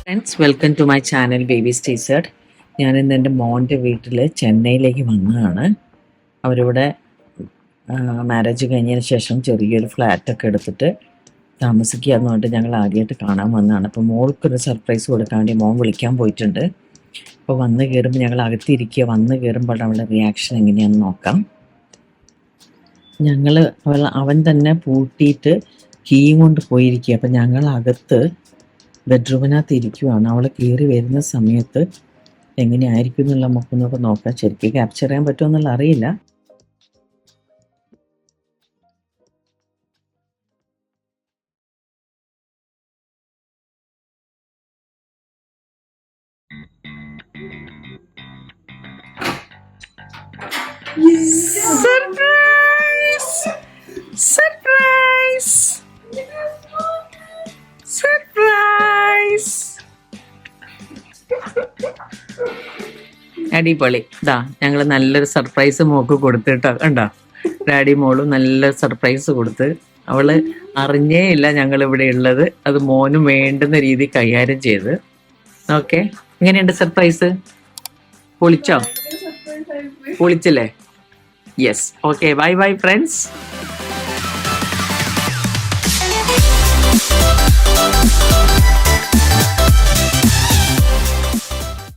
Friends, welcome to my channel babies ടീച്ചേർഡ്. ഞാനിന്ന് എൻ്റെ മോൻ്റെ വീട്ടിൽ ചെന്നൈയിലേക്ക് വന്നതാണ്. അവരിവിടെ മാരേജ് കഴിഞ്ഞതിന് ശേഷം ചെറിയൊരു ഫ്ലാറ്റൊക്കെ എടുത്തിട്ട് താമസിക്കുക എന്ന് പറഞ്ഞിട്ട് ഞങ്ങൾ ആദ്യമായിട്ട് കാണാൻ വന്നതാണ്. അപ്പോൾ മോൾക്കൊരു സർപ്രൈസ് കൊടുക്കാൻ വേണ്ടി മോൻ വിളിക്കാൻ പോയിട്ടുണ്ട്. അപ്പോൾ വന്ന് കയറുമ്പോൾ ഞങ്ങൾ അകത്തിരിക്കുക. വന്ന് കയറുമ്പോൾ അവളുടെ റിയാക്ഷൻ എങ്ങനെയാണെന്ന് നോക്കാം. അവൻ തന്നെ പൂട്ടിയിട്ട് കീയും കൊണ്ട് പോയിരിക്കുക. അപ്പം ഞങ്ങൾ അകത്ത് ബെഡ്റൂമിനകത്ത് ഇരിക്കുവാണ്. അവൾ കയറി വരുന്ന സമയത്ത് എങ്ങനെയായിരിക്കും എന്നുള്ള നമുക്കൊന്നൊക്കെ നോക്കാം. ശരിക്കും ക്യാപ്ചർ ചെയ്യാൻ പറ്റുമോ എന്നുള്ള അറിയില്ല. അടിപൊളി. ഇതാ ഞങ്ങൾ നല്ലൊരു സർപ്രൈസ് മോക്ക് കൊടുത്തിട്ടോ. കണ്ടോ, ഡാഡി മോളും നല്ല സർപ്രൈസ് കൊടുത്ത്. അവള് അറിഞ്ഞേ ഇല്ല ഞങ്ങൾ ഇവിടെ ഉള്ളത്. അത് മോനും വേണ്ടുന്ന രീതി കൈകാര്യം ചെയ്ത്. ഓക്കെ, എങ്ങനെയുണ്ട് സർപ്രൈസ്? പൊളിച്ചോ? പൊളിച്ചല്ലേ? Yes. Okay, bye bye friends.